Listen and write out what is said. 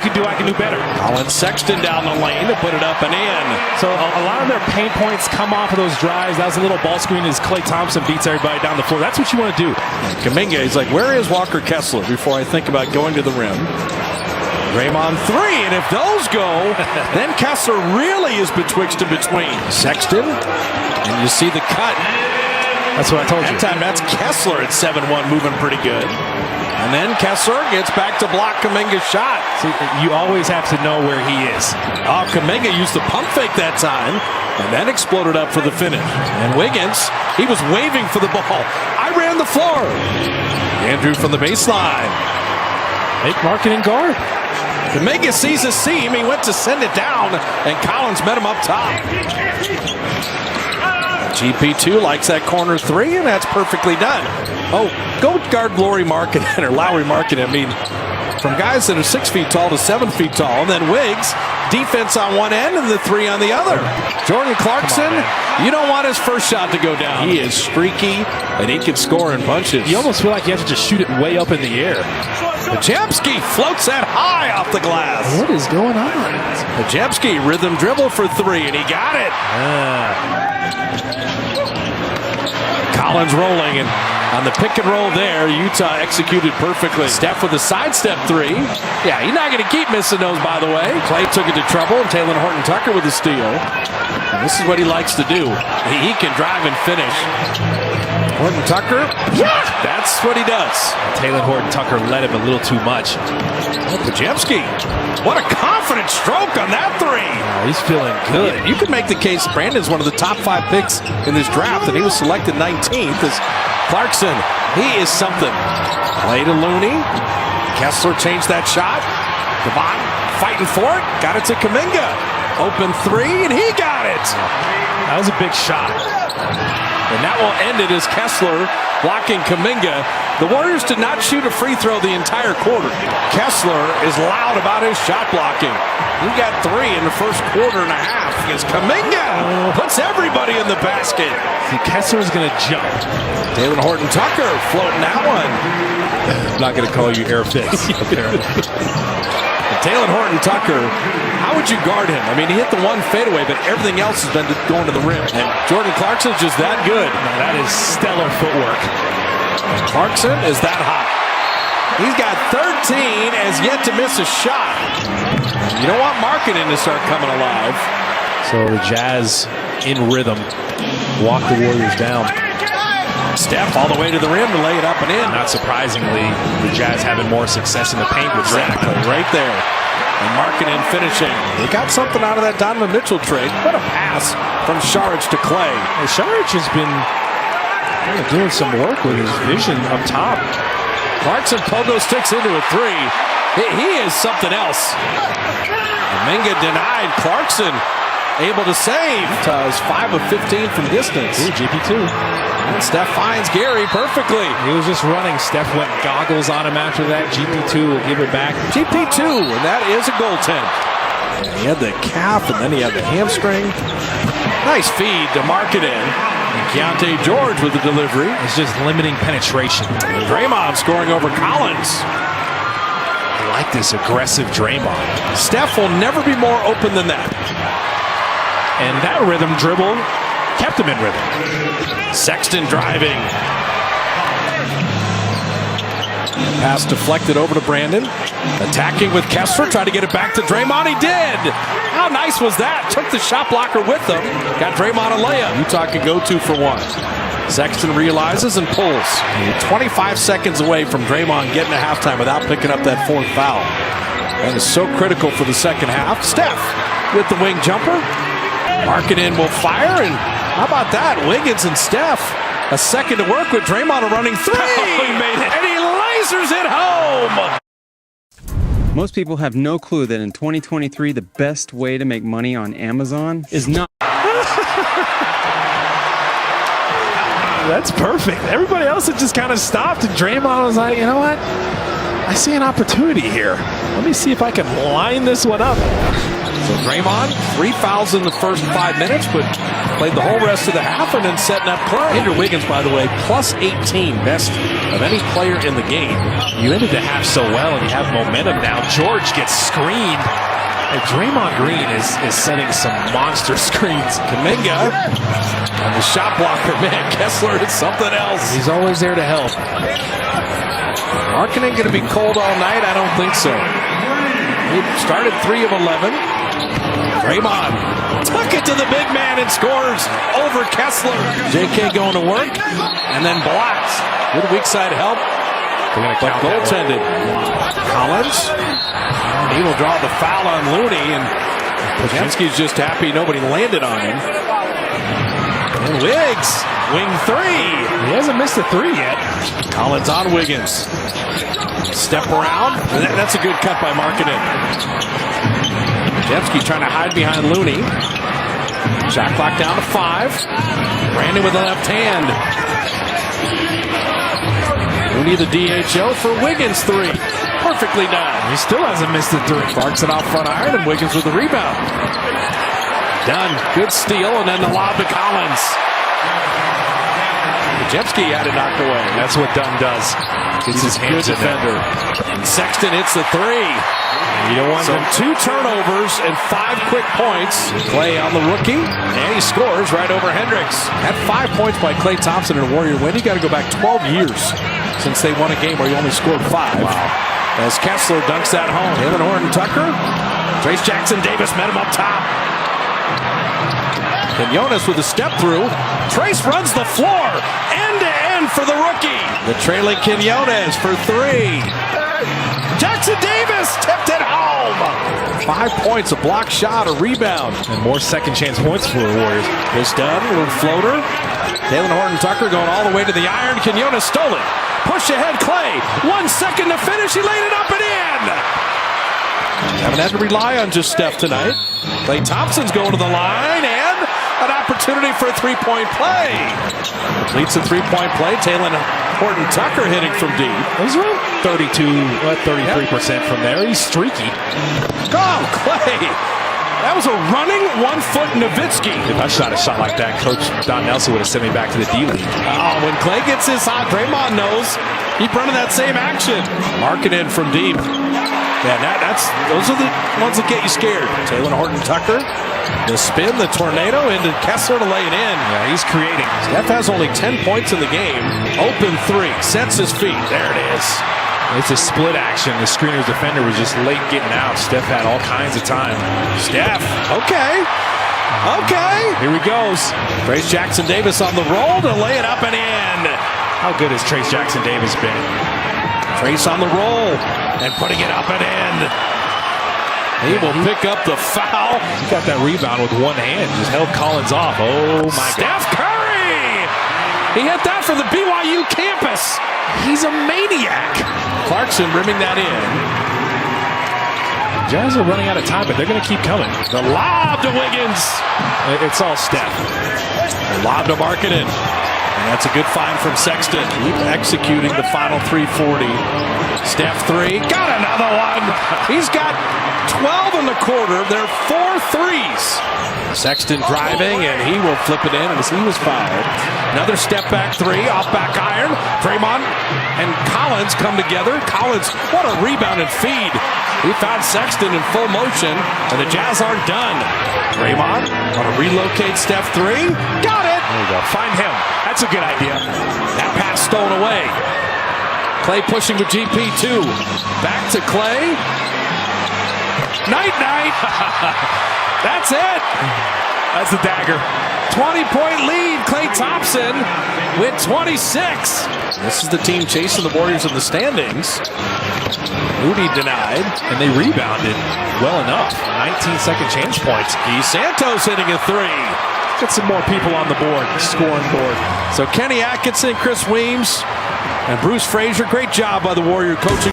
can do, I can do better. Colin Sexton down the lane to put it up and in. So a lot of their pain points come off of those drives. That was a little ball screen as Klay Thompson beats everybody down the floor. That's what you want to do. Kuminga, he's like, where is Walker Kessler before I think about going to the rim? DRAYMOND three, and if those go, then Kessler really is betwixt and between. Sexton, and you see the cut. That's what I told you. That time, that's Kessler at 7-1, moving pretty good. And then Kessler gets back to block Kuminga's shot. See, you always have to know where he is. Oh, Kuminga used the pump fake that time, and then exploded up for the finish. And Wiggins, he was waving for the ball. I ran the floor. Andrew from the baseline. Make marketing guard. Kuminga sees a seam. He went to send it down, and Collins met him up top. GP2 likes that corner three, and that's perfectly done. Oh, go guard Lowry Markkanen or Lowry Markkanen. I mean, from guys that are 6 feet tall to 7 feet tall. And then Wiggs, defense on one end and the three on the other. Jordan Clarkson, you don't want his first shot to go down. He is streaky, and he can score in bunches. You almost feel like you have to just shoot it way up in the air. Pajemski floats that high off the glass. What is going on? Pajemski rhythm dribble for three, and he got it. Collins rolling, and on the pick and roll there, Utah executed perfectly. Steph with a sidestep three. Yeah, he's not going to keep missing those, by the way. Klay took it to trouble, and Taylor Horton-Tucker with a steal. And this is what he likes to do. He can drive and finish. Horton-Tucker, yeah, that's what he does. Taylor Horton-Tucker led him a little too much. Oh, Pajemski, what a confident stroke on that three. Oh, he's feeling good. Yeah, you could make the case Brandon's one of the top 5 picks in this draft, and he was selected 19th as Clarkson. He is something. Play to Looney. Kessler changed that shot. Devon fighting for it. Got it to Kuminga. Open three, and he got it. That was a big shot. And that will end it as Kessler blocking Kuminga. The Warriors did not shoot a free throw the entire quarter. Kessler is loud about his shot blocking. He got 3 in the first quarter and a half. As Kuminga puts everybody in the basket. See, Kessler is going to jump. Taylor Horton-Tucker floating that one. I'm not going to call you air fix. Taylor Horton-Tucker, how would you guard him? I mean, he hit the one fadeaway, but everything else has been going to the rim. And Jordan Clarkson's just that good. Now, that is stellar footwork. And Clarkson is that hot. He's got 13, has yet to miss a shot. You don't want Markkanen to start coming alive. So the Jazz in rhythm walk the Warriors down. Steph all the way to the rim to lay it up and in. Not surprisingly, the Jazz having more success in the paint with Exactly, right there. And Markkanen finishing. They got something out of that Donovan Mitchell trade. What a pass from Saric to Klay. Well, Saric has been doing some work with his vision up top. Clarkson pogo sticks into a three. He is something else. Kuminga denied. Clarkson able to save. Utah is 5 of 15 from distance. Ooh, GP2. And Steph finds Gary perfectly. He was just running. Steph went goggles on him after that. GP2 will give it back. GP2, and that is a goaltend. He had the calf, and then he had the hamstring. Nice feed to Markkanen. And Keontae George with the delivery. It's just limiting penetration. And DRAYMOND scoring over Collins. I like this aggressive DRAYMOND. Steph will never be more open than that. And that rhythm dribble kept him in rhythm. Sexton driving. Pass deflected over to Brandon. Attacking with Kessler. Tried to get it back to DRAYMOND. He did. How nice was that? Took the shot blocker with him. Got DRAYMOND a layup. Utah can go 2 for 1. Sexton realizes and pulls. 25 seconds away from DRAYMOND getting to halftime without picking up that 4th foul. That is so critical for the second half. Steph with the wing jumper. Markkanen will fire, and how about that? Wiggins and Steph. A second to work with. DRAYMOND running 3. He made it. And he lasers it home. Most people have no clue that in 2023, the best way to make money on Amazon is not. That's perfect. Everybody else had just kind of stopped, and DRAYMOND was like, you know what? I see an opportunity here. Let me see if I can line this one up. So Draymond, 3 fouls in the first 5 minutes, but played the whole rest of the half and then setting up Clay. Andrew Wiggins, by the way, plus 18, best of any player in the game. You ended the half so well, and you have momentum now. George gets screened. And Draymond Green is setting some monster screens. Kuminga and the shot blocker, man, Kessler is something else. He's always there to help. Markkanen going to be cold all night? I don't think so. He started 3 of 11. Draymond took it to the big man and scores over Kessler. JK going to work and then blocks. Good weak side help. But goaltended. Collins. He will draw the foul on Looney, and Podziemski's just happy nobody landed on him. And Wiggs, wing 3. He hasn't missed a 3 yet. Collins on Wiggins. Step around. That's a good cut by Markkanen. Podziemski trying to hide behind Looney. Shot clock down to 5. Brandon with the left hand. Looney the DHO for Wiggins 3. Perfectly done. He still hasn't missed a 3. Clarkson off front iron and Wiggins with the rebound. Done. Good steal and then the lob to Collins. Podziemski had it knocked away. That's what Dunn does. Gets his hands in there. And Sexton hits the 3. You don't want So 2 turnovers and 5 quick points. Clay on the rookie, and he scores right over Hendricks. At 5 points by Klay Thompson in a Warrior win. You got to go back 12 years since they won a game where you only scored 5. Wow. As Kessler dunks that home. Jalen Horton-Tucker. Trace Jackson-Davis met him up top. Quinones with a step through. Trace runs the floor. End to end for the rookie. The trailing Quinones for 3. Jackson-Davis tipped it home. 5 points, a block shot, a rebound. and more second chance points for the Warriors. This done, a little floater. Jalen Horton-Tucker going all the way to the iron. Quinones stole it. Push ahead, Clay. 1 second to finish. He laid it up and in. Haven't had to rely on just Steph tonight. Klay Thompson's going to the line and an opportunity for a 3-point play. Completes a 3-point play. Jalen Horton-Tucker hitting from deep. He's around 33% from there. He's streaky. Oh, Clay. That was a running 1-foot Nowitzki. If I shot a shot like that, Coach Don Nelson would have sent me back to the D-League. Oh, when Clay gets his hot, Draymond knows. Keep running that same action. Markkanen from deep. Yeah, those are the ones that get you scared. Jalen Horton-Tucker, the spin, the tornado into Kessler to lay it in. Yeah, he's creating. Steph has only 10 points in the game. Open 3, sets his feet. There it is. It's a split action. The screener's defender was just late getting out. Steph had all kinds of time. Steph, okay. Here he goes. Trace Jackson-Davis on the roll to lay it up and in. How good has Trace Jackson-Davis been? Trace on the roll and putting it up and in. He will pick up the foul. He got that rebound with one hand. Just held Collins off. Oh, my God. Steph Curry! He hit that for the BYU campus. He's a maniac. Clarkson rimming that in. Jazz are running out of time, but they're going to keep coming. The lob to Wiggins. It's all Steph. The lob to Markkanen. And that's a good find from Sexton. Keep executing the final 340. Steph 3. Got another one. He's got 12 in the quarter. They're 4 threes. Sexton driving, and he will flip it in as he was fouled. Another step back 3 off back iron. Draymond and Collins come together. Collins, what a rebound and feed. He found Sexton in full motion, and the Jazz aren't done. Draymond want to relocate Steph 3. Got it. There you go. Find him. That's a good idea. That pass stolen away. Clay pushing with GP2. Back to Clay. Night. That's it. That's the dagger. 20-point lead. Klay Thompson with 26. This is the team chasing the Warriors in the standings. Moody denied. And they rebounded well enough. 19 second chance points. Guy Santos hitting a 3. Get some more people on the board, scoring board. So Kenny Atkinson, Chris Weems, and Bruce Frazier. Great job by the Warrior coaching.